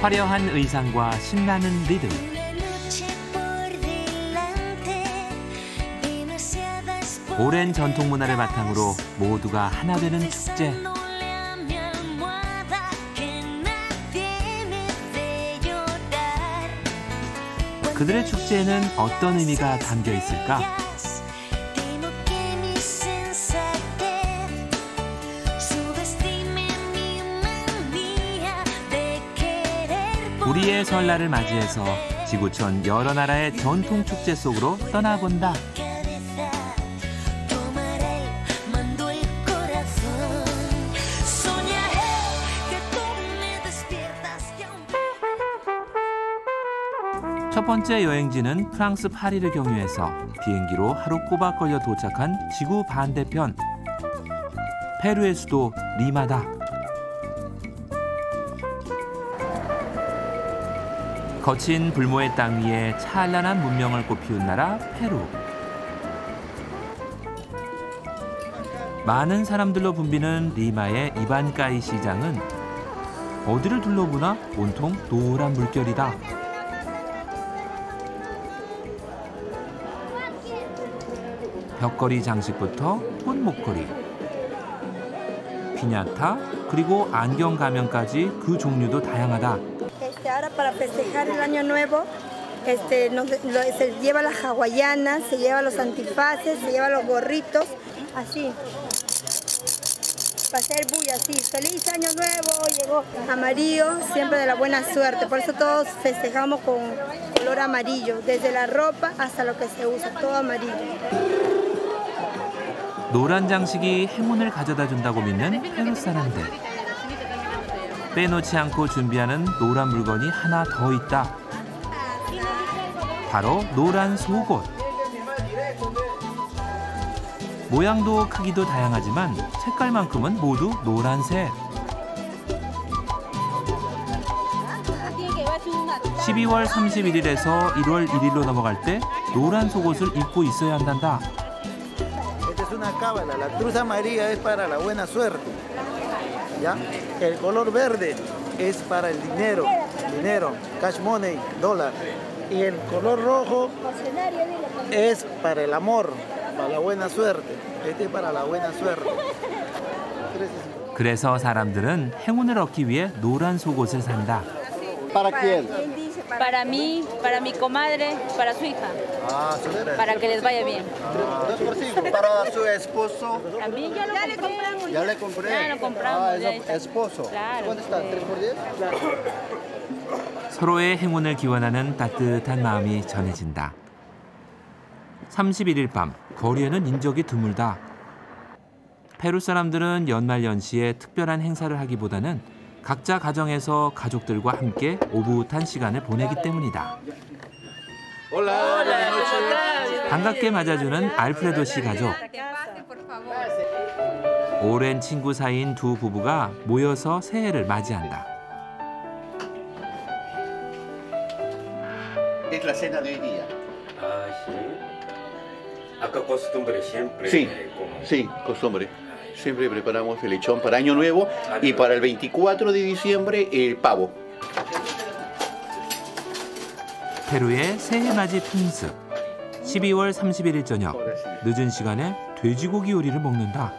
화려한 의상과 신나는 리듬. 오랜 전통 문화를 바탕으로 모두가 하나 되는 축제. 그들의 축제에는 어떤 의미가 담겨 있을까? 우리의 설날을 맞이해서 지구촌 여러 나라의 전통 축제 속으로 떠나본다. 첫 번째 여행지는 프랑스 파리를 경유해서 비행기로 하루 꼬박 걸려 도착한 지구 반대편, 페루의 수도 리마다. 거친 불모의 땅 위에 찬란한 문명을 꽃피운 나라 페루. 많은 사람들로 붐비는 리마의 이반까이 시장은 어디를 둘러보나 온통 노란 물결이다. 벽걸이 장식부터 꽃 목걸이, 피냐타, 그리고 안경 가면까지 그 종류도 다양하다. Ahora para festejar el año nuevo, se lleva las hawaianas, se lleva los antifaces, se lleva los gorritos, así. Para hacer bulla, así. Feliz año nuevo, llegó amarillo, siempre de la buena suerte. Por eso todos festejamos con color amarillo, desde la ropa hasta lo que se usa, todo amarillo. 노란 장식이 행운을 가져다 준다고 믿는 페루 사람들. 빼놓지 않고 준비하는 노란 물건이 하나 더 있다. 바로 노란 속옷. 모양도 크기도 다양하지만 색깔만큼은 모두 노란색. 12월 31일에서 1월 1일로 넘어갈 때 노란 속옷을 입고 있어야 한단다. Una cábala, la cruz amarilla es para la buena suerte, ¿ya? El color verde es para el dinero, cash money, dólar. Y el color rojo es para el amor, para la buena suerte. Este es para la buena suerte. 그래서 사람들은 행운을 얻기 위해 노란 속옷을 산다. ¿Para quién? Para mí, para mi comadre, para su hija. Para que les vaya bien. Para su esposo. También ya le compramos. Ya le compré. Ya lo compramos. Esposo. Claro. ¿Cuánto está? ¿3 por 10? 서로의 행운을 기원하는 따뜻한 마음이 전해진다. 31일 밤, 거리에는 인적이 드물다. 페루 사람들은 연말연시에 특별한 행사를 하기보다는 각자 가정에서 가족들과 함께 오붓한 시간을 보내기 때문이다. 반갑게 맞아주는 알프레도 씨 가족. 오랜 친구 사이인 두 부부가 모여서 새해를 맞이한다. Es la cena de hoy día. Ah, sí. Acá costumbre siempre. Sí, sí, costumbre. Siempre preparamos el lechón para Año Nuevo y para el 24 de diciembre el pavo. 페루의 새해맞이 풍습. 12월 31일 저녁, 늦은 시간에 돼지고기 요리를 먹는다.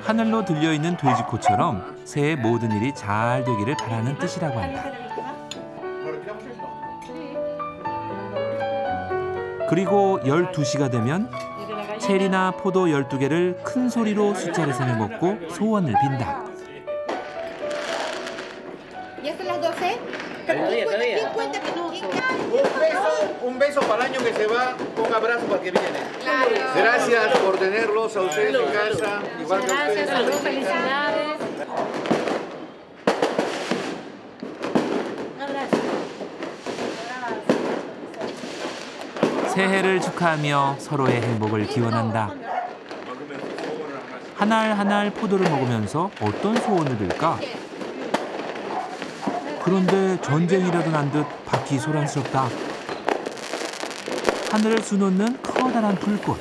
하늘로 들려있는 돼지코처럼 새해 모든 일이 잘 되기를 바라는 뜻이라고 한다. 그리고 12시가 되면 체리나 포도 12개를 큰 소리로 숫자를 세며 먹고 소원을 빈다. Un beso para el año que se va, un abrazo para el que viene. Gracias por tenerlos a ustedes en casa, igual que a ustedes. Gracias, felicidades. 새해를 축하하며 서로의 행복을 기원한다. 한 알 한 알 포도를 먹으면서 어떤 소원을 빌까? 그런데 전쟁이라도 난 듯 밖이 소란스럽다. 하늘을 수놓는 커다란 불꽃.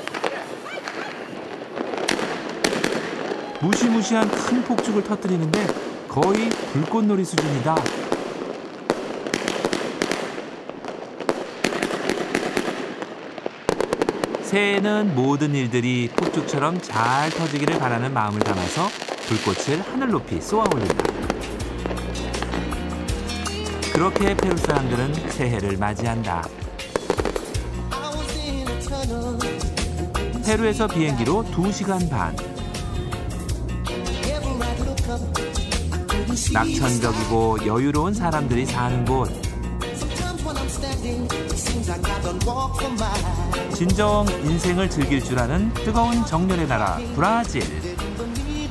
무시무시한 큰 폭죽을 터뜨리는데 거의 불꽃놀이 수준이다. 새해에는 모든 일들이 폭죽처럼 잘 터지기를 바라는 마음을 담아서 불꽃을 하늘 높이 쏘아 올린다. 그렇게 페루 사람들은 새해를 맞이한다. 페루에서 비행기로 2시간 반. 낙천적이고 여유로운 사람들이 사는 곳. 진정 인생을 즐길 줄 아는 뜨거운 정열의 나라 브라질.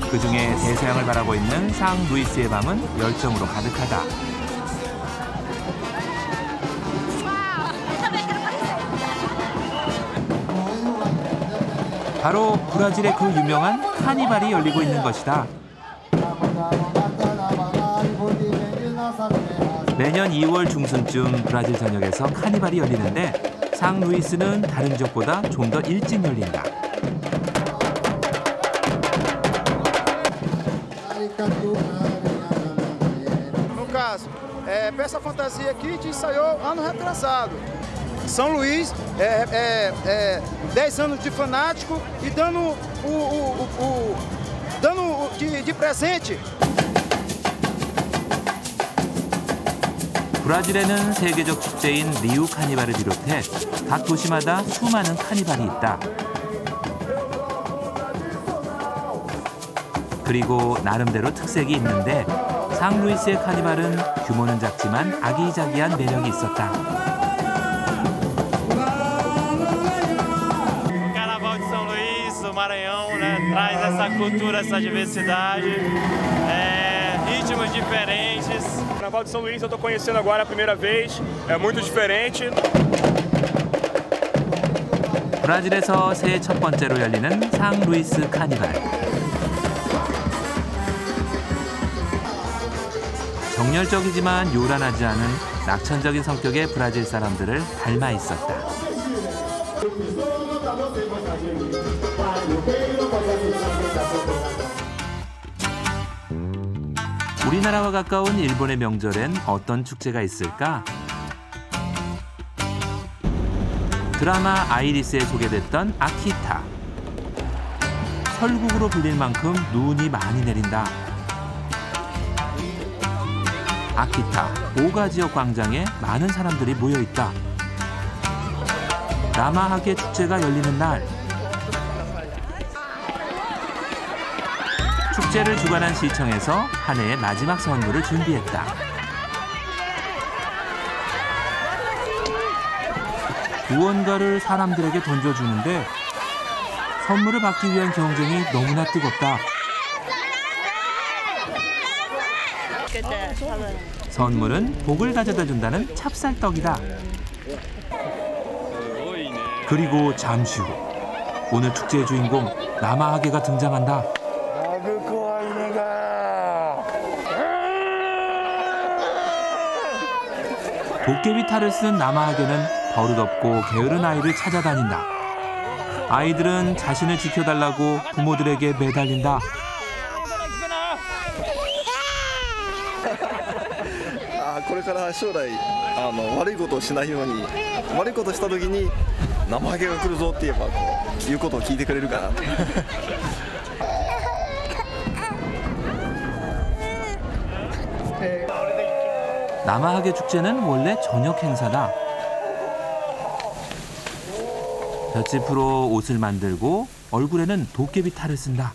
그중에 대서양을 바라보 있는 상 루이스의 밤은 열정으로 가득하다. 바로 브라질의 그 유명한 카니발이 열리고 있는 것이다. 매년 2월 중순쯤 브라질 전역에서 카니발이 열리는데 상 루이스는 다른 지역보다 좀 더 일찍 열린다. No caso, peça fantasia aqui te ensaiou ano retrasado. São Luís, 10 anos de fanático e dando de presente. 브라질에는 세계적 축제인 리우 카니발을 비롯해 각 도시마다 수많은 카니발이 있다. 그리고 나름대로 특색이 있는데 상 루이스의 카니발은 규모는 작지만 아기자기한 매력이 있었다. Carnaval de São Luís, do Maranhão, né, traz essa cultura, essa diversidade, ritmos diferentes. O Carnaval de São Luís eu estou conhecendo agora a primeira vez, é muito diferente. 브라질에서 새해 첫 번째로 열리는 상 루이스 카니발. 정열적이지만 요란하지 않은 낙천적인 성격의 브라질 사람들을 닮아 있었다. 우리나라와 가까운 일본의 명절엔 어떤 축제가 있을까? 드라마 아이리스에 소개됐던 아키타. 설국으로 불릴 만큼 눈이 많이 내린다. 아키타 5가지역 광장에 많은 사람들이 모여있다. 나마하게 축제가 열리는 날. 축제를 주관한 시청에서 한 해의 마지막 선물을 준비했다. 무언가를 사람들에게 던져주는데 선물을 받기 위한 경쟁이 너무나 뜨겁다. 선물은 복을 가져다 준다는 찹쌀떡이다. 그리고 잠시 후 오늘 축제의 주인공 나마하게가 등장한다. 도깨비 탈을 쓴 나마하게는 버릇없고 게으른 아이를 찾아다닌다. 아이들은 자신을 지켜달라고 부모들에게 매달린다. これから将来悪いことをしないように悪いことをした時に生ハゲが来るぞって言えば言うことを聞いてくれるかなって。 나마하게 축제는 원래 저녁 행사다. 볏짚으로 옷을 만들고 얼굴에는 도깨비 탈을 쓴다.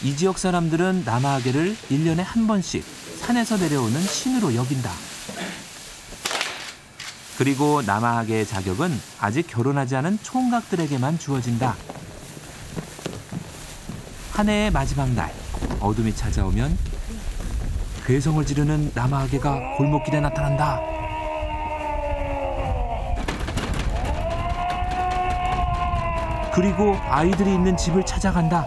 이 지역 사람들은 나마하게를 1년에 한 번씩 산에서 내려오는 신으로 여긴다. 그리고 나마하게의 자격은 아직 결혼하지 않은 총각들에게만 주어진다. 한 해의 마지막 날, 어둠이 찾아오면 괴성을 지르는 나마하게가 골목길에 나타난다. 그리고 아이들이 있는 집을 찾아간다.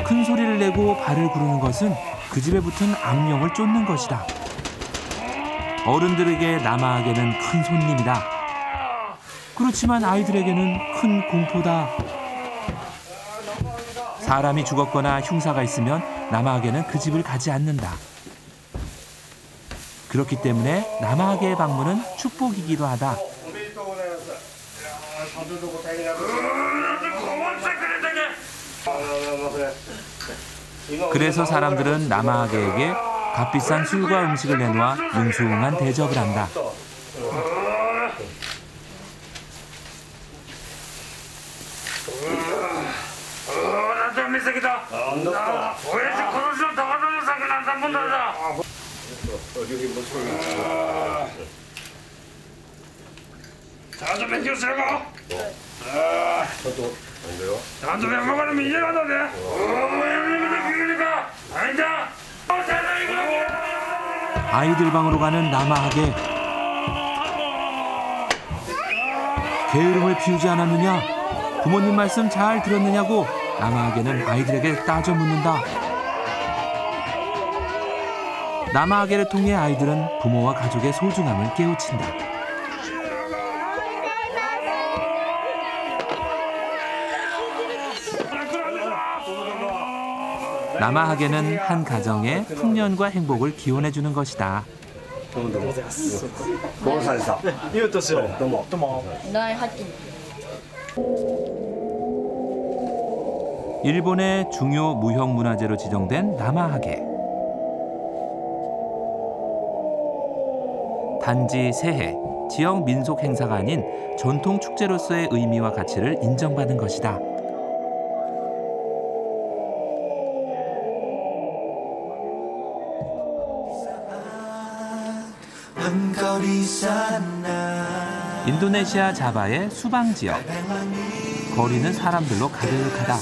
큰 소리를 내고 발을 구르는 것은 그 집에 붙은 악령을 쫓는 것이다. 어른들에게 남아하게는 큰 손님이다. 그렇지만 아이들에게는 큰 공포다. 사람이 죽었거나 흉사가 있으면 남아하게는 그 집을 가지 않는다. 그렇기 때문에 남아하게의 방문은 축복이기도 하다. 그래서 사람들은 남아하게에게 값비싼 술과 음식을 내놓아 융숭한 대접을 한다. 아이들 방으로 가는 남아하게. 게으름을 피우지 않았느냐? 부모님 말씀 잘 들었느냐고 남아하게는 아이들에게 따져 묻는다. 남아하게를 통해 아이들은 부모와 가족의 소중함을 깨우친다. 남아하게는 한 가정의 풍년과 행복을 기원해주는 것이다. 일본의 중요 무형문화재로 지정된 남아하게. 단지 새해, 지역 민속 행사가 아닌 전통 축제로서의 의미와 가치를 인정받은 것이다. 인도네시아 자바의 수방 지역. 거리는 사람들로 가득하다.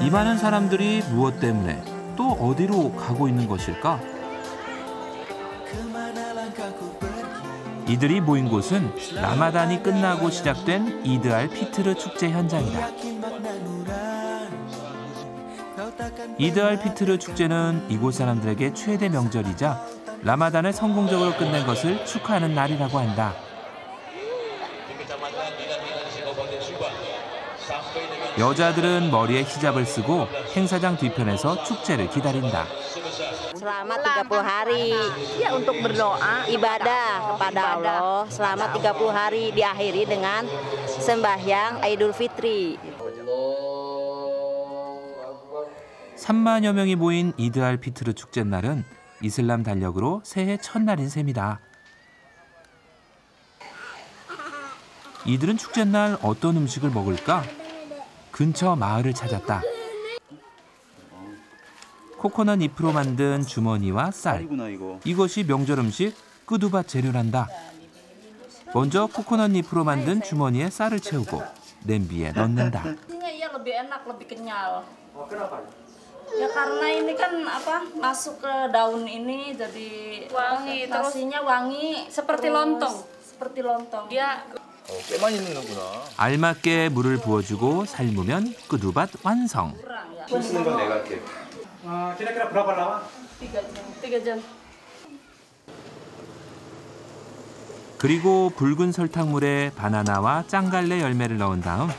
이 많은 사람들이 무엇 때문에 또 어디로 가고 있는 것일까? 이들이 모인 곳은 라마단이 끝나고 시작된 이드 알 피트르 축제 현장이다. 이드 알 피트르 축제는 이곳 사람들에게 최대 명절이자 라마단을 성공적으로 끝낸 것을 축하하는 날이라고 한다. 여자들은 머리에 히잡을 쓰고 행사장 뒤편에서 축제를 기다린다. Selama 30 hari ya untuk berdoa ibadah kepada Allah selama 30 hari diakhiri dengan sembahyang Idul Fitri. 3만여 명이 모인 이드 알 피트르 축제 날은 이슬람 달력으로 새해 첫날인 셈이다. 이들은 축제 날 어떤 음식을 먹을까? 근처 마을을 찾았다. 코코넛 잎으로 만든 주머니와 쌀. 이것이 명절 음식 끄두밭 재료란다. 먼저 코코넛 잎으로 만든 주머니에 쌀을 채우고 냄비에 넣는다. Ya karena ini kan apa masuk ke daun ini jadi wangi, nasinya wangi seperti lontong, seperti lontong. Dia 꽤 많이 넣는구나. 알맞게 물을 부어주고 삶으면 끄두밭 완성. 쓰는 건 내가 할게. kira-kira berapa lama? 3 jam. 그리고 붉은 설탕물에 바나나와 짱갈래 열매를 넣은 다음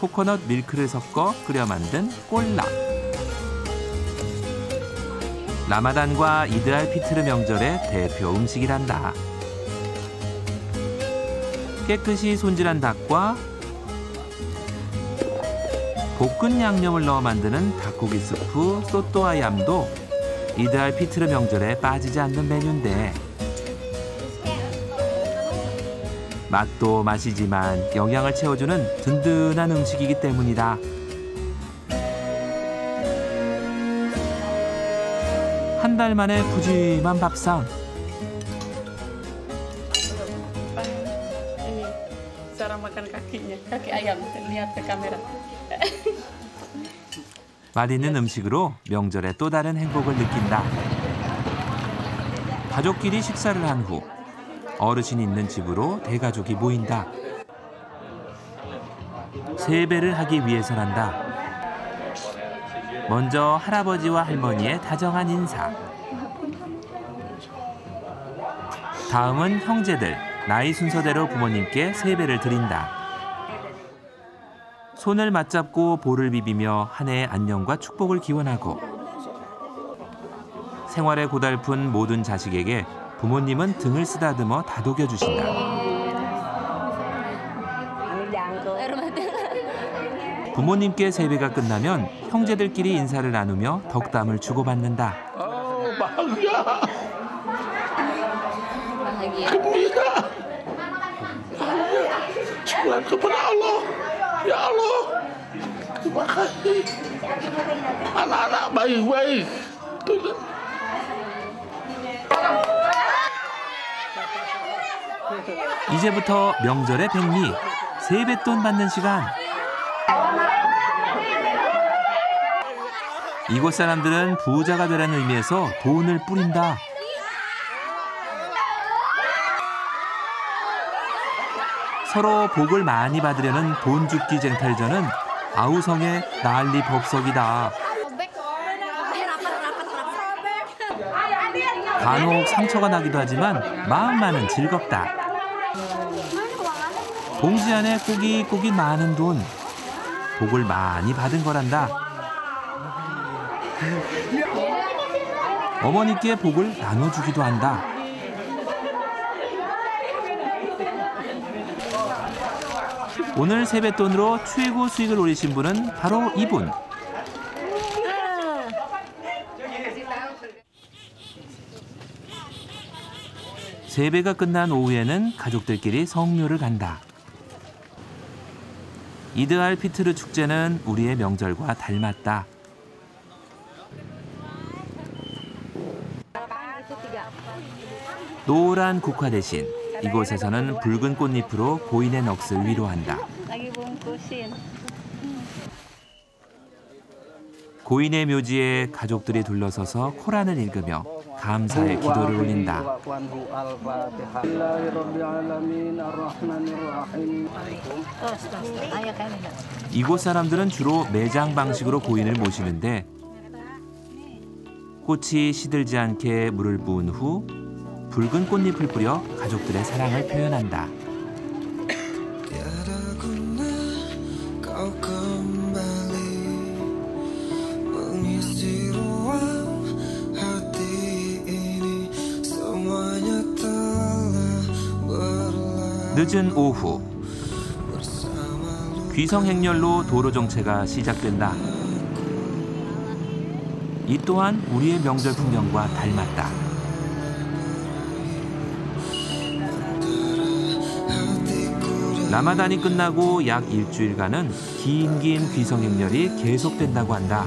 코코넛 밀크를 섞어 끓여 만든 꼴라. 라마단과 이드 알 피트르 명절의 대표 음식이란다. 깨끗이 손질한 닭과 볶은 양념을 넣어 만드는 닭고기 스프 소또와 얌도 이드 알 피트르 명절에 빠지지 않는 메뉴인데 맛도 맛이지만 영양을 채워주는 든든한 음식이기 때문이다. 한 달 만에 푸짐한 밥상. Cara makan kakinya, kaki ayam. Lihat ke kamera. 맛있는 음식으로 명절에 또 다른 행복을 느낀다. 가족끼리 식사를 한 후 어르신이 있는 집으로 대가족이 모인다. 세배를 하기 위해서란다. 먼저 할아버지와 할머니의 다정한 인사. 다음은 형제들, 나이 순서대로 부모님께 세배를 드린다. 손을 맞잡고 볼을 비비며 한 해의 안녕과 축복을 기원하고 생활에 고달픈 모든 자식에게 부모님은 등을 쓰다듬어 다독여 주신다. 부모님께 세배가 끝나면 형제들끼리 인사를 나누며 덕담을 주고받는다. Syukur kepada Allah. Ya Allah. Terima kasih. Anak-anak baik-baik. 이제부터 명절의 백미, 세뱃돈 받는 시간. 이곳 사람들은 부자가 되라는 의미에서 돈을 뿌린다. 서로 복을 많이 받으려는 돈 줍기 쟁탈전은 아우성의 난리 법석이다. 간혹 상처가 나기도 하지만 마음만은 즐겁다. 봉지 안에 꼬깃꼬깃 많은 돈, 복을 많이 받은 거란다. 어머니께 복을 나눠주기도 한다. 오늘 세뱃돈으로 최고 수익을 올리신 분은 바로 이분. 세배가 끝난 오후에는 가족들끼리 성묘를 간다. 이드알 피트르 축제는 우리의 명절과 닮았다. 노란 국화 대신 이곳에서는 붉은 꽃잎으로 고인의 넋을 위로한다. 고인의 묘지에 가족들이 둘러서서 코란을 읽으며 감사의 기도를 올린다. 이곳 사람들은 주로 매장 방식으로 고인을 모시는데 꽃이 시들지 않게 물을 부은 후 붉은 꽃잎을 뿌려 가족들의 사랑을 표현한다. 늦은 오후, 귀성행렬로 도로 정체가 시작된다. 이 또한 우리의 명절 풍경과 닮았다. 라마단이 끝나고 약 일주일간은 긴 귀성행렬이 계속된다고 한다.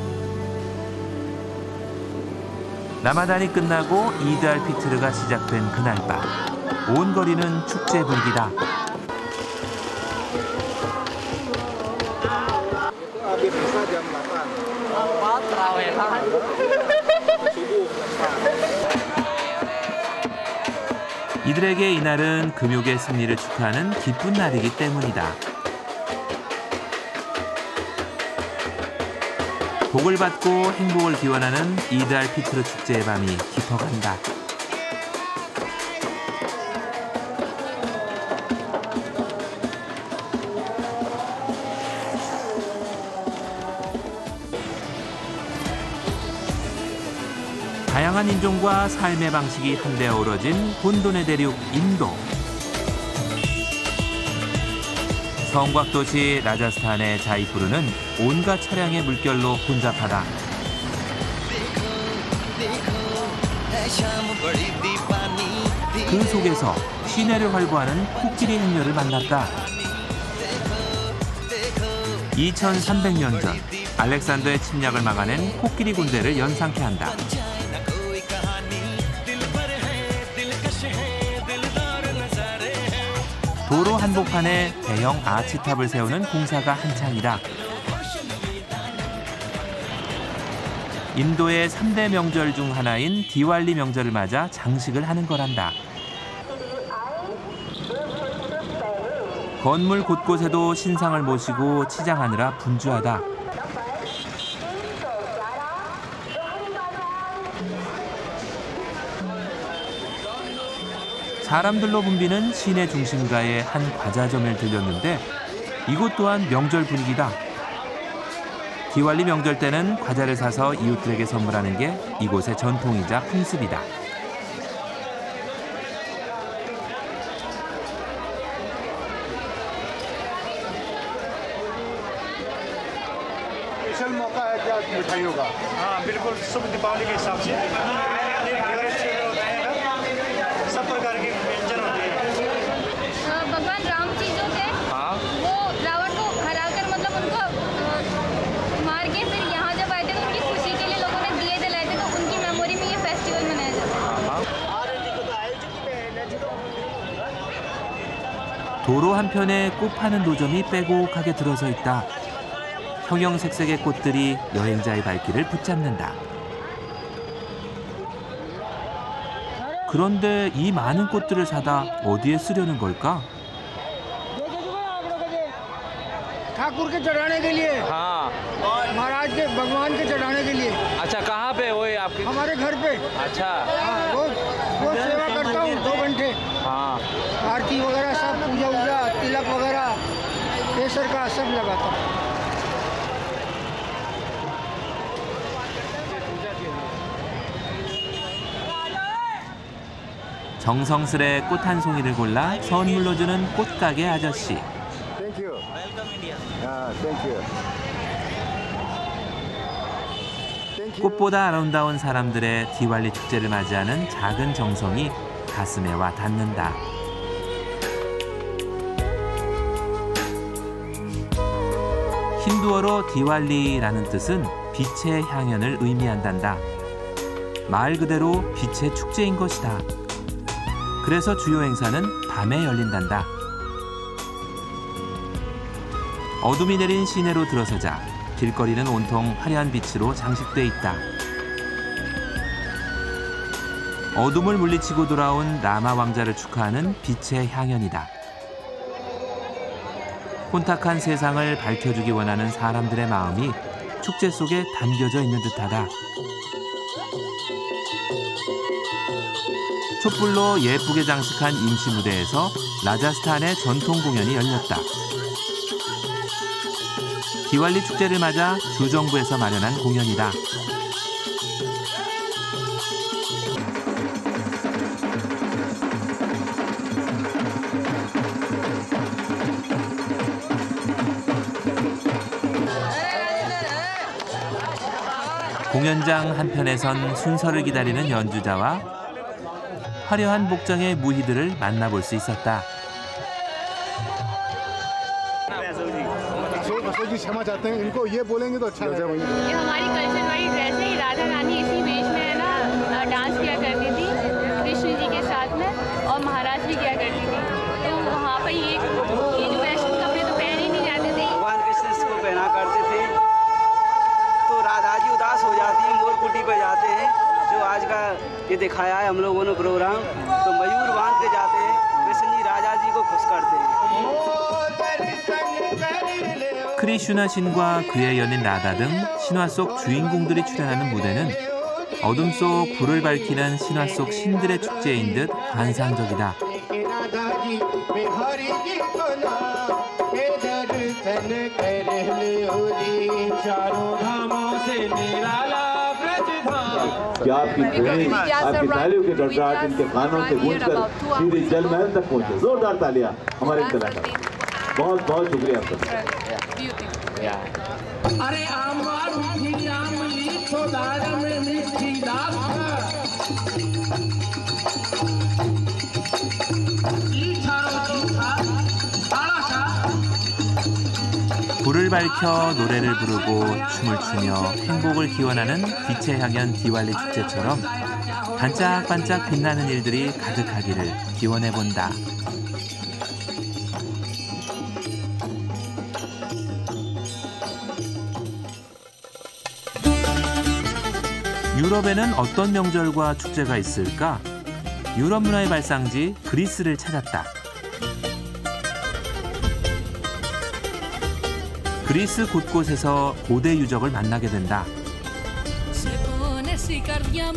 라마단이 끝나고 이드 알 피트르가 시작된 그날 밤, 온 거리는 축제 분위기다. 이들에게 이날은 금욕의 승리를 축하하는 기쁜 날이기 때문이다. 복을 받고 행복을 기원하는 이드 알 피트르 축제의 밤이 깊어간다. 다양한 인종과 삶의 방식이 한데 어우러진 혼돈의 대륙 인도. 성곽도시 라자스탄의 자이푸르는 온갖 차량의 물결로 혼잡하다. 그 속에서 시내를 활보하는 코끼리 행렬을 만났다. 2300년 전 알렉산더의 침략을 막아낸 코끼리 군대를 연상케 한다. 도로 한복판에 대형 아치탑을 세우는 공사가 한창이다. 인도의 3대 명절 중 하나인 디왈리 명절을 맞아 장식을 하는 거란다. 건물 곳곳에도 신상을 모시고 치장하느라 분주하다. 사람들로 붐비는 시내 중심가의 한 과자점을 들렸는데 이곳 또한 명절 분위기다. 디왈리 명절 때는 과자를 사서 이웃들에게 선물하는 게 이곳의 전통이자 풍습이다. स्पेशल मौका है क्या मिठाइयों का? हाँ बिल्कुल, शुभ दीपावली के हिसाब से सब प्रकार के व्यंजन होते हैं। भगवान राम जी जो थे वो रावण को हराकर मतलब उनको मार के फिर यहाँ जब आए थे तो उनकी खुशी के लिए लोगों ने दिए जलाए थे, तो उनकी मेमोरी में ये फेस्टिवल मनाया जाता है। 도로 한편에 꽃 파는 노점이 빼곡하게 들어서 있다. 형형색색의 꽃들이 여행자의 발길을 붙잡는다. 그런데 이 많은 꽃들을 사다 어디에 쓰려는 걸까? ठाकुर के चढ़ाने के लिए। हाँ। और महाराज के भगवान के चढ़ाने के लिए। अच्छा, कहाँ पे वो आपके? हमारे घर पे। अच्छा। हाँ, रोज सेवा करता हूँ 2 घंटे। हाँ। आरती वगैरह सब, पूजा वूजा, तिलक वगैरह, केसर का सब लगाता हूँ। 정성스레 꽃 한 송이를 골라 선물로 주는 꽃가게 아저씨. 꽃보다 아름다운 사람들의 디왈리 축제를 맞이하는 작은 정성이 가슴에 와 닿는다. 힌두어로 디왈리라는 뜻은 빛의 향연을 의미한단다. 말 그대로 빛의 축제인 것이다. 그래서 주요 행사는 밤에 열린단다. 어둠이 내린 시내로 들어서자 길거리는 온통 화려한 빛으로 장식돼 있다. 어둠을 물리치고 돌아온 라마 왕자를 축하하는 빛의 향연이다. 혼탁한 세상을 밝혀주기 원하는 사람들의 마음이 축제 속에 담겨져 있는 듯하다. 촛불로 예쁘게 장식한 임시 무대에서 라자스탄의 전통 공연이 열렸다. 디왈리 축제를 맞아 주정부에서 마련한 공연이다. 공연장 한편에선 순서를 기다리는 연주자와 화려한 복장의 무희들을 만나볼 수 있었다. क्षमा चाहते हैं, इनको ये बोलेंगे तो अच्छा लगेगा। ये हमारी कल्चर वाइज ऐसे ही राधा रानी इसी वेश में है ना डांस किया करती थी कृष्ण जी के साथ में, और महाराज भी किया करती थी। तो वहाँ पर ये जो वेस्टर्न कपड़े तो पहन ही नहीं जाते थे। भगवान कृष्ण इसको पहना करते थे तो राधा जी उदास हो जाती है, मोर कुटी पे जाते हैं। जो आज का ये दिखाया है हम लोगों ने प्रोग्राम, तो मयूर बांध के जाते हैं, कृष्ण जी राजा जी को खुश करते हैं। 크리슈나 신과 그의 연인 라다 등 신화 속 주인공들이 출연하는 무대는 어둠 속 불을 밝히는 신화 속 신들의 축제인 듯 환상적이다. कि आपकी ध्वनि, आपकी तालियों के गड़गड़ाहट इनके कानों से गूंजकर सीधे जल महल तक पहुंचे। जोरदार तालियां हमारे कलाकार। बहुत बहुत शुक्रिया आपका। अरे आमार मीठी आमली तो दार में मीठी दाल 불을 밝혀 노래를 부르고 춤을 추며 행복을 기원하는 빛의 향연 디왈리 축제처럼 반짝반짝 빛나는 일들이 가득하기를 기원해본다. 유럽에는 어떤 명절과 축제가 있을까? 유럽 문화의 발상지 그리스를 찾았다. 그리스 곳곳에서 고대 유적을 만나게 된다.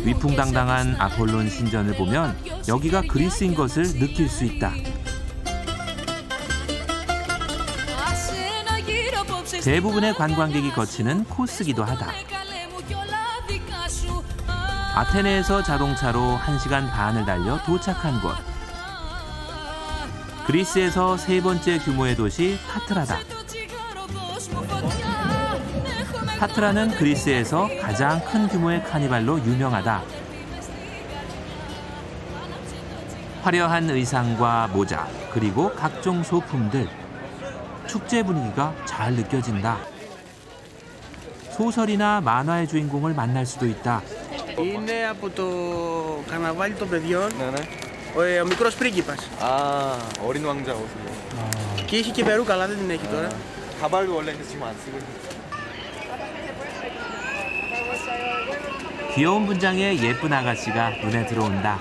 위풍당당한 아폴론 신전을 보면 여기가 그리스인 것을 느낄 수 있다. 대부분의 관광객이 거치는 코스기도 하다. 아테네에서 자동차로 1시간 반을 달려 도착한 곳. 그리스에서 세 번째 규모의 도시 파트라다. 파트라는 그리스에서 가장 큰 규모의 카니발로 유명하다. 화려한 의상과 모자, 그리고 각종 소품들. 축제 분위기가 잘 느껴진다. 소설이나 만화의 주인공을 만날 수도 있다. Είναι από το καρναβάλι των παιδιών, ο μικρός πρίγκιπας. 어린 왕자 옷이요. Και είχε και περούκα, αλλά δεν την έχει τώρα. 가발도 원래 지금 안 쓰고 있어요. 귀여운 분장의 예쁜 아가씨가 눈에 들어온다.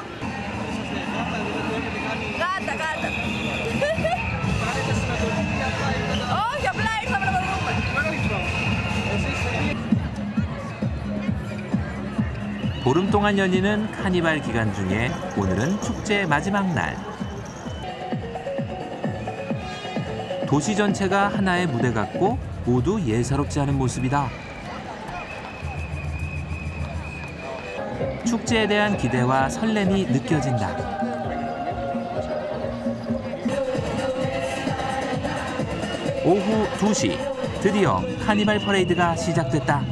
보름 동안 열리는 카니발 기간 중에 오늘은 축제의 마지막 날. 도시 전체가 하나의 무대 같고 모두 예사롭지 않은 모습이다. 축제에 대한 기대와 설렘이 느껴진다. 오후 2시, 드디어 카니발 퍼레이드가 시작됐다.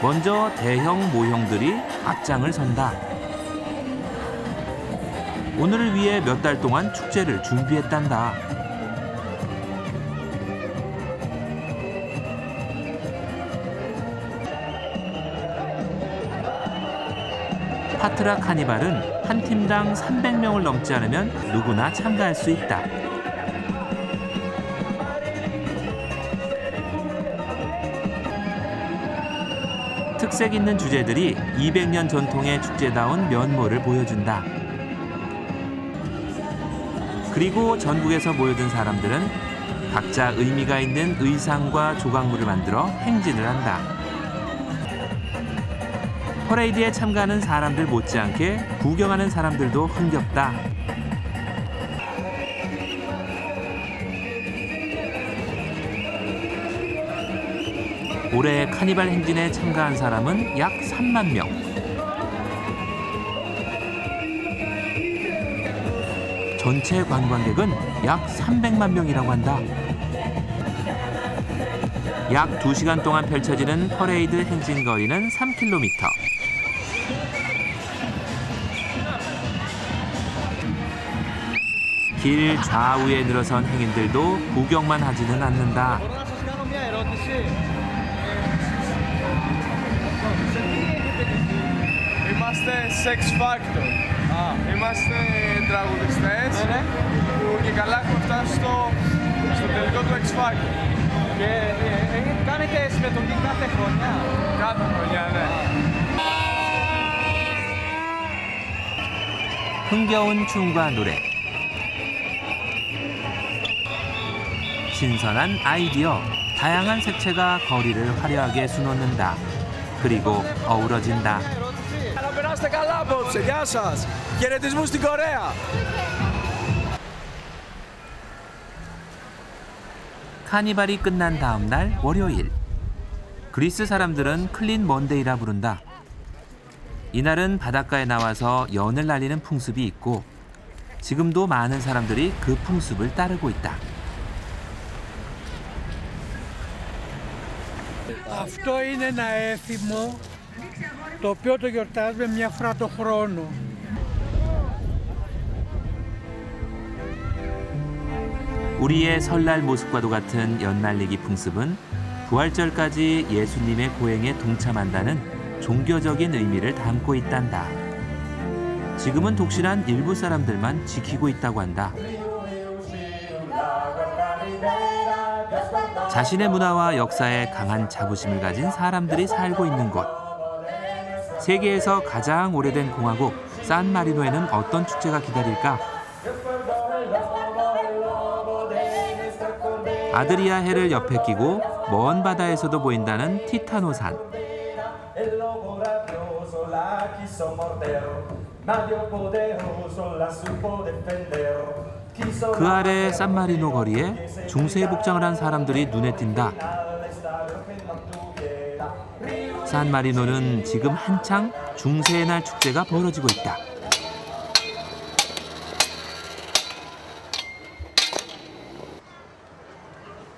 먼저 대형 모형들이 앞장을 선다. 오늘을 위해 몇 달 동안 축제를 준비했단다. 파트라 카니발은 한 팀당 300명을 넘지 않으면 누구나 참가할 수 있다. 특색 있는 주제들이 200년 전통의 축제다운 면모를 보여준다. 그리고 전국에서 모여든 사람들은 각자 의미가 있는 의상과 조각물을 만들어 행진을 한다. 퍼레이드에 참가하는 사람들 못지않게 구경하는 사람들도 흥겹다. 올해 카니발 행진에 참가한 사람은 약 3만 명. 전체 관광객은 약 300만 명이라고 한다. 약 2시간 동안 펼쳐지는 퍼레이드 행진 거리는 3km. 길 좌우에 늘어선 행인들도 구경만 하지는 않는다. Είμαστε Sex Factor. Είμαστε τραγουδιστές που και καλά έχουμε φτάσει στο τελικό του X Factor. Και κάνετε συμμετοχή κάθε χρονιά. Κάθε χρονιά, ναι. 흥겨운 춤과 노래, 신선한 아이디어, 다양한 색채가 거리를 화려하게 수놓는다. 그리고 어우러진다. Να περάσετε καλά απόψε. Γεια σας. Χαιρετισμούς στην Κορέα. 카니발이 끝난 다음 날 월요일. 그리스 사람들은 클린 먼데이라 부른다. 이날은 바닷가에 나와서 연을 날리는 풍습이 있고 지금도 많은 사람들이 그 풍습을 따르고 있다. Αυτό είναι ένα έθιμο το οποίο το γιορτάζουμε μια φορά το χρόνο. 우리의 설날 모습과도 같은 연날리기 풍습은 부활절까지 예수님의 고행에 동참한다는 종교적인 의미를 담고 있단다. 지금은 독실한 일부 사람들만 지키고 있다고 한다. 자신의 문화와 역사에 강한 자부심을 가진 사람들이 살고 있는 곳. 세계에서 가장 오래된 공화국 산마리노에는 어떤 축제가 기다릴까? 아드리아 해를 옆에 끼고 먼 바다에서도 보인다는 티타노산. 그 아래 산마리노 거리에 중세 복장을 한 사람들이 눈에 띈다. 산마리노는 지금 한창 중세의 날 축제가 벌어지고 있다.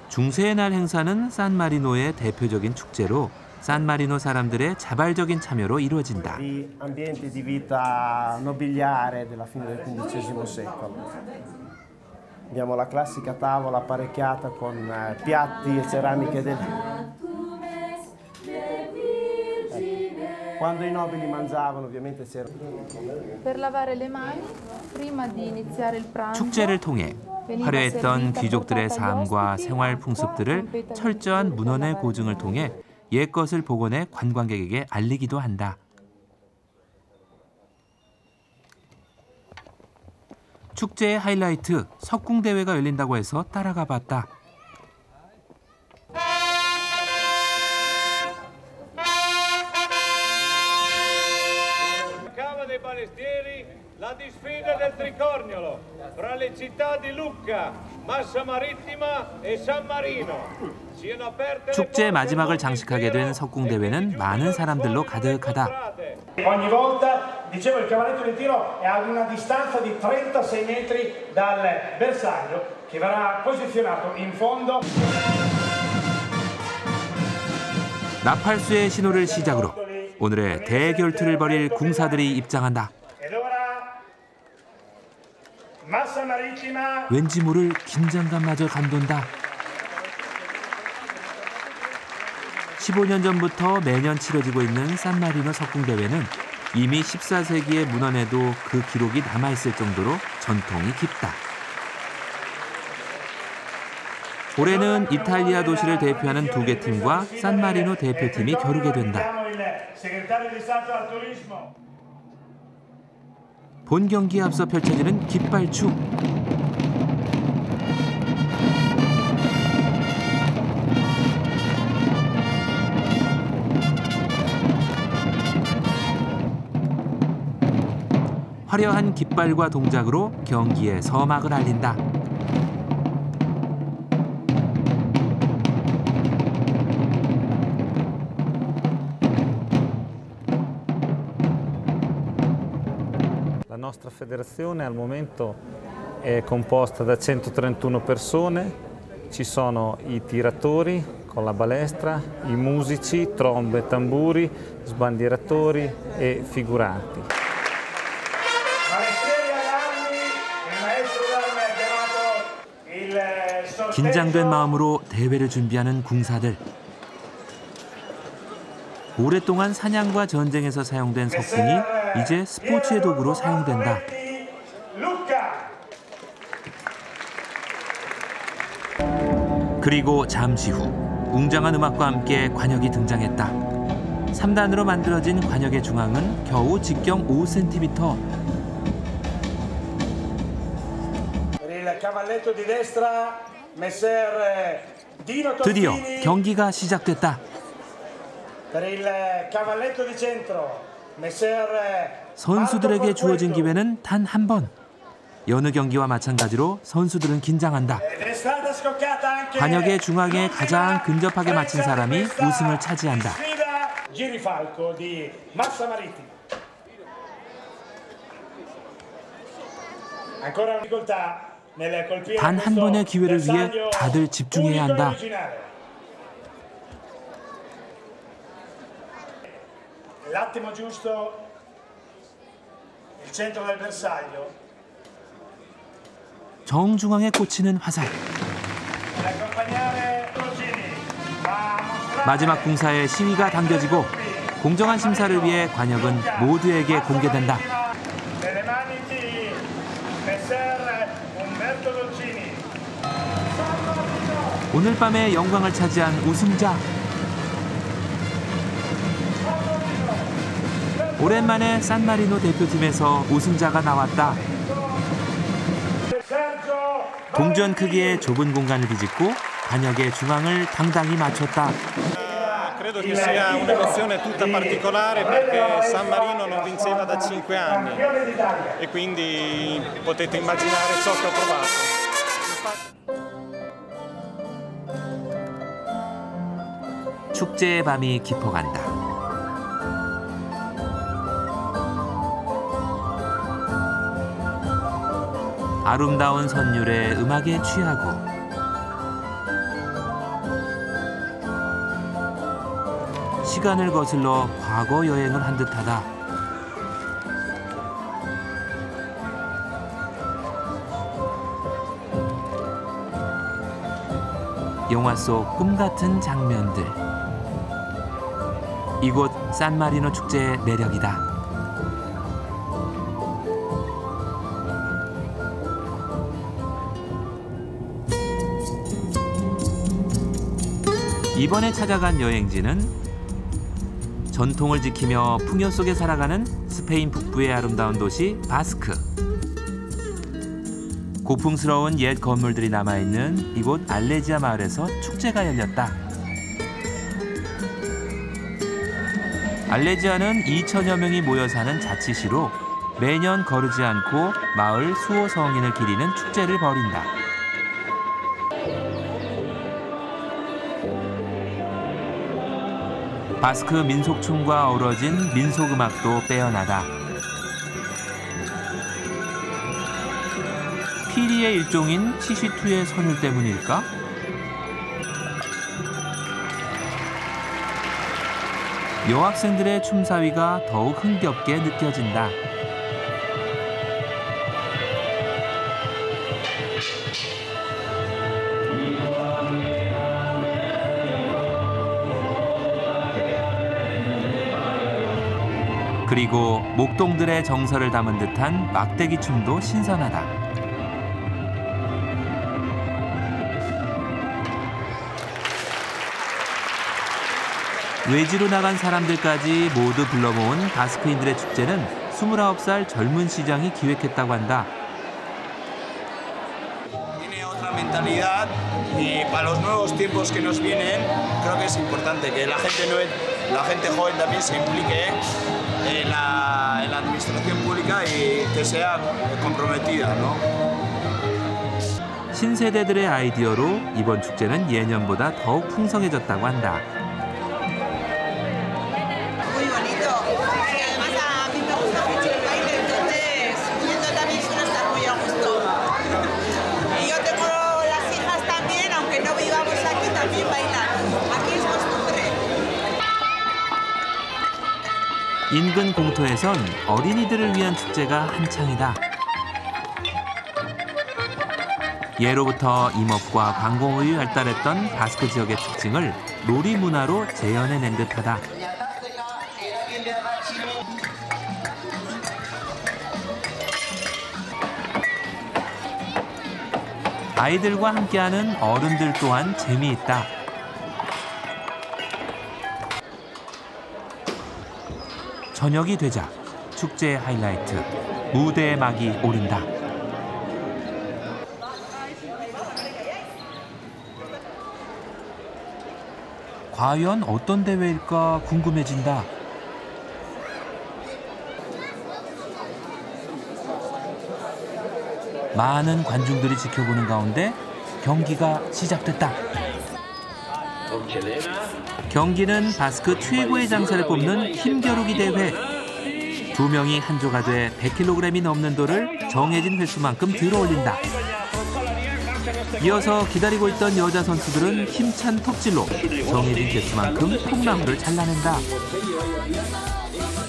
중세의 날 행사는 산마리노의 대표적인 축제로 산마리노 사람들의 자발적인 참여로 이루어진다. ambienti di vita nobiliare della fine del XV secolo. Abbiamo la classica tavola apparecchiata con piatti e ceramiche del... Quando i nobili mangiavano, ovviamente c'era... Per lavare le mani, prima di iniziare il pranzo. 축제를 통해 화려했던 귀족들의 삶과 생활 풍습들을 철저한 문헌의 고증을 통해 옛것을 복원해 관광객에게 알리기도 한다. 축제의 하이라이트 석궁대회가 열린다고 해서 따라가 봤다. Cava dei Balestieri, la disfida del Tricorniolo fra le città di Lucca, Massa Marittima e San Marino. 축제 마지막을 장식하게 된 석궁대회는 많은 사람들로 가득하다. Ogni volta, dicevo, il cavalletto di tiro è ad una distanza di 36 metri dal bersaglio che verrà posizionato in fondo. 나팔수의 신호를 시작으로 오늘의 대결투를 벌일 궁사들이 입장한다. 왠지 모를 긴장감마저 감돈다. 15년 전부터 매년 치러지고 있는 산마리노 석궁대회는 이미 14세기의 문헌에도 그 기록이 남아있을 정도로 전통이 깊다. 올해는 이탈리아 도시를 대표하는 두 개 팀과 산마리노 대표팀이 겨루게 된다. 본 경기에 앞서 펼쳐지는 깃발축. 화려한 깃발과 동작으로 경기의 서막을 알린다. La nostra federazione al momento è composta da 131 persone, ci sono i tiratori con la balestra, i musici, trombe, tamburi, sbandieratori e figuranti. 긴장된 마음으로 대회를 준비하는 궁사들. 오랫동안 사냥과 전쟁에서 사용된 석궁이 이제 스포츠의 도구로 사용된다. 그리고 잠시 후 웅장한 음악과 함께 관역이 등장했다. 3단으로 만들어진 관역의 중앙은 겨우 직경 5cm. 드디어 경기가 시작됐다. 선수들에게 주어진 기회는 단 한 번. 여느 경기와 마찬가지로 선수들은 긴장한다. 관역의 중앙에 가장 근접하게 맞힌 사람이 우승을 차지한다. 단 한 번의 기회를 위해 다들 집중해야 한다. L'attimo giusto, il centro del bersaglio. 정중앙에 꽂히는 화살. 마지막 궁사의 시위가 당겨지고 공정한 심사를 위해 관역은 모두에게 공개된다. 오늘 밤의 영광을 차지한 우승자. 오랜만에 산마리노 대표팀에서 우승자가 나왔다. 동전 크기의 좁은 공간을 비집고 반역의 중앙을 당당히 맞췄다. Credo che sia un'emozione tutta particolare perché San Marino non vinceva da 5 anni e quindi potete immaginare ciò che ho provato. 축제의 밤이 깊어간다. 아름다운 선율의 음악에 취하고 시간을 거슬러 과거 여행을 한 듯하다. 영화 속 꿈 같은 장면들. 이곳 산마리노 축제의 매력이다. 이번에 찾아간 여행지는 전통을 지키며 풍요 속에 살아가는 스페인 북부의 아름다운 도시 바스크. 고풍스러운 옛 건물들이 남아있는 이곳 알레지아 마을에서 축제가 열렸다. 알레지아는 2천여 명이 모여 사는 자치시로 매년 거르지 않고 마을 수호 성인을 기리는 축제를 벌인다. 바스크 민속춤과 어우러진 민속음악도 빼어나다. 피리의 일종인 치시투의 선율 때문일까? 여학생들의 춤사위가 더욱 흥겹게 느껴진다. 그리고 목동들의 정서를 담은 듯한 막대기 춤도 신선하다. 외지로 나간 사람들까지 모두 불러 모은 바스크인들의 축제는 29살 젊은 시장이 기획했다고 한다. Tiene otra mentalidad y para los nuevos tiempos que nos vienen creo que es importante que la gente joven también se implique en la administración pública y que sea comprometida, ¿no? 신세대들의 아이디어로 이번 축제는 예년보다 더욱 풍성해졌다고 한다. 인근 공터에선 어린이들을 위한 축제가 한창이다. 예로부터 임업과 광공의 발달했던 바스크 지역의 특징을 놀이 문화로 재현해낸 듯하다. 아이들과 함께하는 어른들 또한 재미있다. 저녁이 되자 축제의 하이라이트, 무대의 막이 오른다. 과연 어떤 대회일까 궁금해진다. 많은 관중들이 지켜보는 가운데 경기가 시작됐다. 경기는 바스크 최고의 장사를 뽑는 힘겨루기 대회. 2명이 한 조가 돼 100kg이 넘는 돌을 정해진 횟수만큼 들어 올린다. 이어서 기다리고 있던 여자 선수들은 힘찬 톱질로 정해진 개수만큼 콩나물을 잘라낸다.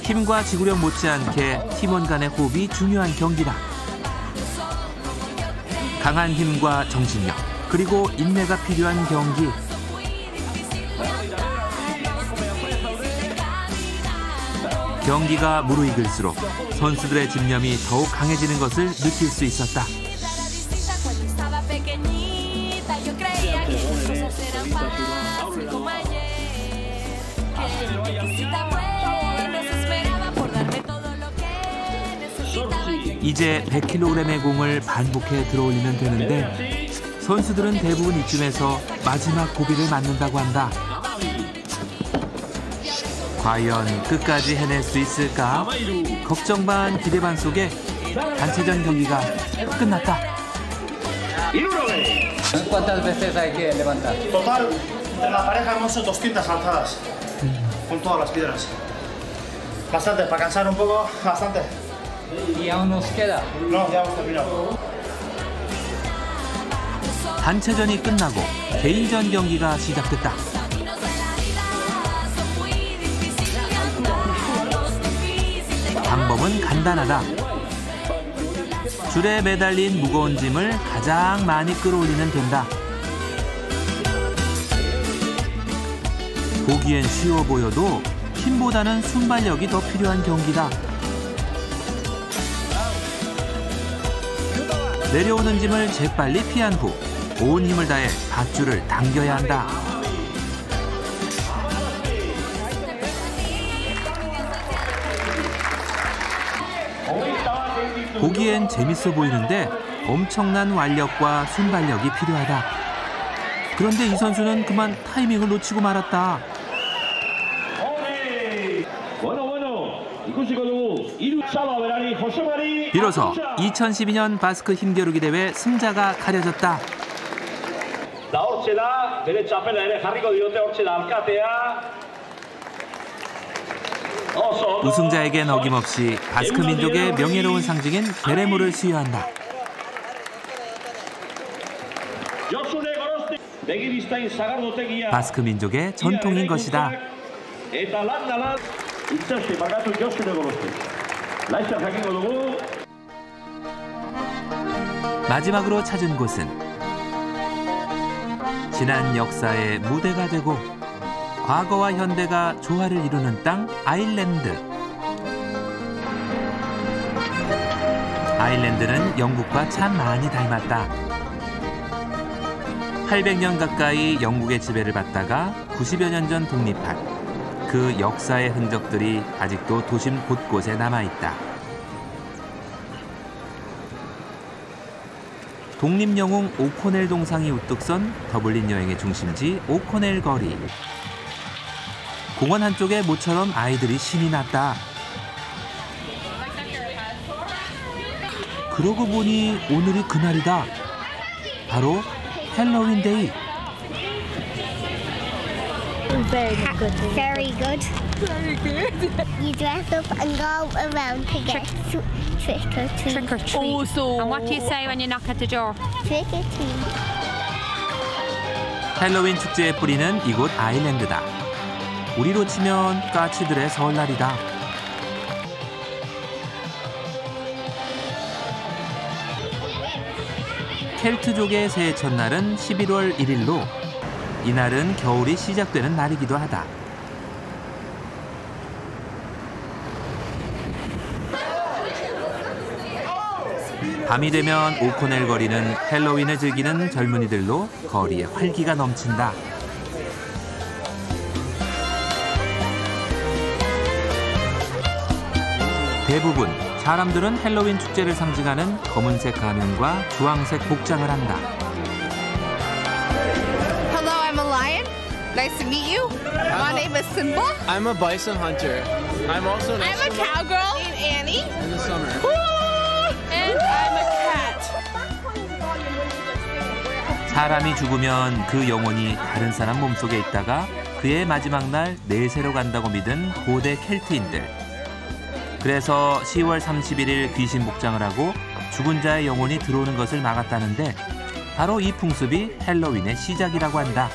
힘과 지구력 못지않게 팀원 간의 호흡이 중요한 경기다. 강한 힘과 정신력, 그리고 인내가 필요한 경기. 경기가 무르익을수록 선수들의 집념이 더욱 강해지는 것을 느낄 수 있었다. 이제 100kg의 공을 반복해 들어올리면 되는데 선수들은 대부분 이쯤에서 마지막 고비를 맞는다고 한다. 과연 끝까지 해낼 수 있을까? 걱정 반 기대 반 속에 단체전 경기가 끝났다. ¿Cuántas veces hay que levantar? Total, entre la pareja hemos hecho 200 alzadas con todas las piedras. Bastante, para cansar un poco, bastante. ¿Y aún nos queda? No, ya hemos terminado. 단체전이 끝나고 개인전 경기가 시작됐다. 방법은 간단하다. 줄에 매달린 무거운 짐을 가장 많이 끌어올리면 된다. 보기엔 쉬워 보여도 힘보다는 순발력이 더 필요한 경기다. 내려오는 짐을 재빨리 피한 후 온 힘을 다해 밧줄을 당겨야 한다. 보기엔 재밌어 보이는데 엄청난 완력과 순발력이 필요하다. 그런데 이 선수는 그만 타이밍을 놓치고 말았다. 비로소 2012년 바스크 힘겨루기 대회 승자가 가려졌다. 우승자에겐 어김없이 바스크 민족의 명예로운 상징인 베레모를 수여한다. 바스크 민족의 전통인 것이다. 마지막으로 찾은 곳은 지난 역사의 무대가 되고 과거와 현대가 조화를 이루는 땅 아일랜드. 아일랜드는 영국과 참 많이 닮았다. 800년 가까이 영국의 지배를 받다가 90여 년 전 독립한 그 역사의 흔적들이 아직도 도심 곳곳에 남아있다. 독립영웅 오코넬 동상이 우뚝 선 더블린 여행의 중심지 오코넬 거리. 공원 한쪽에 모처럼 아이들이 신이 났다. 그러고 보니 오늘이 그날이다. 바로 헬로윈 데이. Very good. Very good. Very good. You dress up and go around to get trick or treat. Trick or treat. Oh, so. And what do you say when you knock at the door? Trick or treat. 헬로윈 축제의 뿌리는 이곳 아일랜드다. 우리로 치면 까치들의 설날이다. 켈트족의 새해 첫날은 11월 1일로 이날은 겨울이 시작되는 날이기도 하다. 밤이 되면 오코넬 거리는 헬로윈을 즐기는 젊은이들로 거리에 활기가 넘친다. 대부분 사람들은 헬로윈 축제를 상징하는 검은색 가면과 주황색 복장을 한다. Hello, I'm a lion. Nice to meet you. My name is Simba. I'm a bison hunter. I'm also I'm a cowgirl named Annie. in the summer. And I'm a cat. 사람이 죽으면 그 영혼이 다른 사람 몸속에 있다가 그의 마지막 날 내세로 간다고 믿은 고대 켈트인들. 그래서 10월 31일 귀신 복장을 하고 죽은 자의 영혼이 들어오는 것을 막았다는데 바로 이 풍습이 헬로윈의 시작이라고 한다.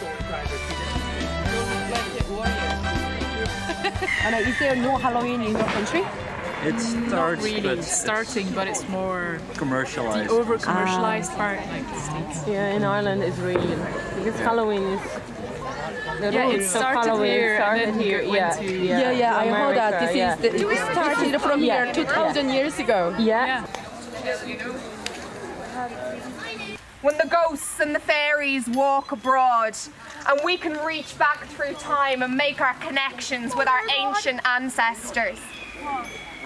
Is there no Halloween in your country? It starts, Not really but starting, but it's more commercialized. the over-commercialized part, like the States. Yeah, in Ireland is real because Halloween is. Yeah, it started here and then here. went to Yeah. I heard that. It started from here 2,000 years ago. Yeah. When the ghosts and the fairies walk abroad, and we can reach back through time and make our connections with our ancient ancestors.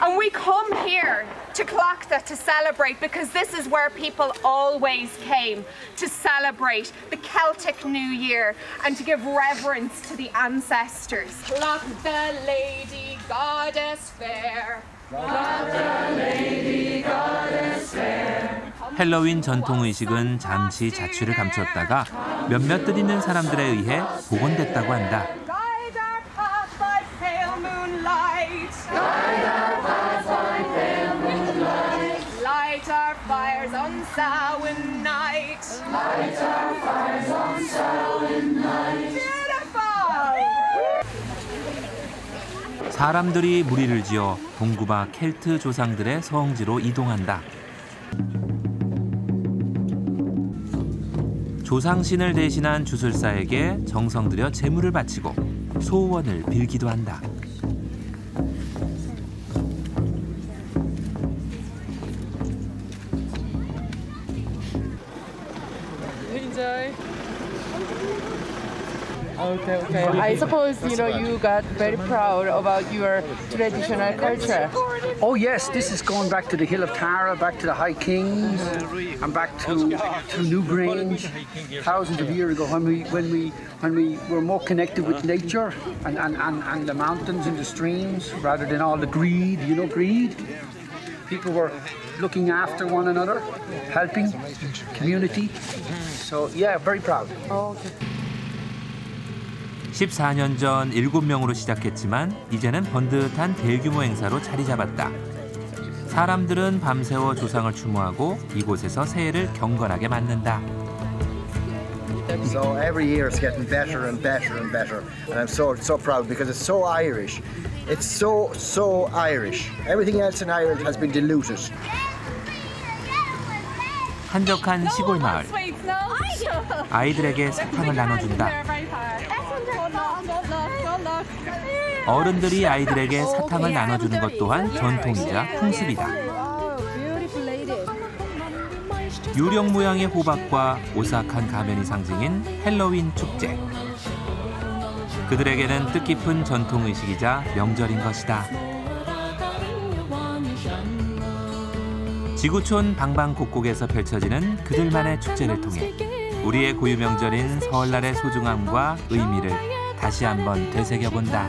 And we come here to Clachta to celebrate because this is where people always came to celebrate the Celtic New Year and to give reverence to the ancestors. Clachta, Lady Goddess fair. Clachta, Lady Goddess fair. 헬로윈 전통의식은 잠시 자취를 감췄다가 몇몇 뜻있는 사람들에 의해 복원됐다고 한다. Guide our path by pale moonlight. Guide our path by pale moonlight. Light our fires on Samhain night. Light our fires on Samhain night. Beautiful! 사람들이 무리를 지어 동구바 켈트 조상들의 성지로 이동한다. 조상신을 대신한 주술사에게 정성 들여 제물을 바치고 소원을 빌기도 한다. Enjoy. Okay. I suppose you got very proud about your traditional culture. Oh yes, this is going back to the Hill of Tara, back to the High Kings, and back to Newgrange, thousands of years ago when we were more connected with nature and the mountains and the streams rather than all the greed. You know, greed. People were looking after one another, helping community. So yeah, very proud. Oh, okay. 14년 전 7명으로 시작했지만 이제는 번듯한 대규모 행사로 자리 잡았다. 사람들은 밤새워 조상을 추모하고 이곳에서 새해를 경건하게 맞는다. So every year it's getting better and better and better, and I'm so proud because it's so Irish. It's so Irish. Everything else in Ireland has been diluted. 한적한 시골 마을. 아이들에게 사탕을 나눠준다. 어른들이 아이들에게 사탕을 나눠주는 것 또한 전통이자 풍습이다. 유령 모양의 호박과 오싹한 가면이 상징인 헬로윈 축제. 그들에게는 뜻깊은 전통의식이자 명절인 것이다. 지구촌 방방곡곡에서 펼쳐지는 그들만의 축제를 통해 우리의 고유 명절인 설날의 소중함과 의미를 다시 한번 되새겨본다.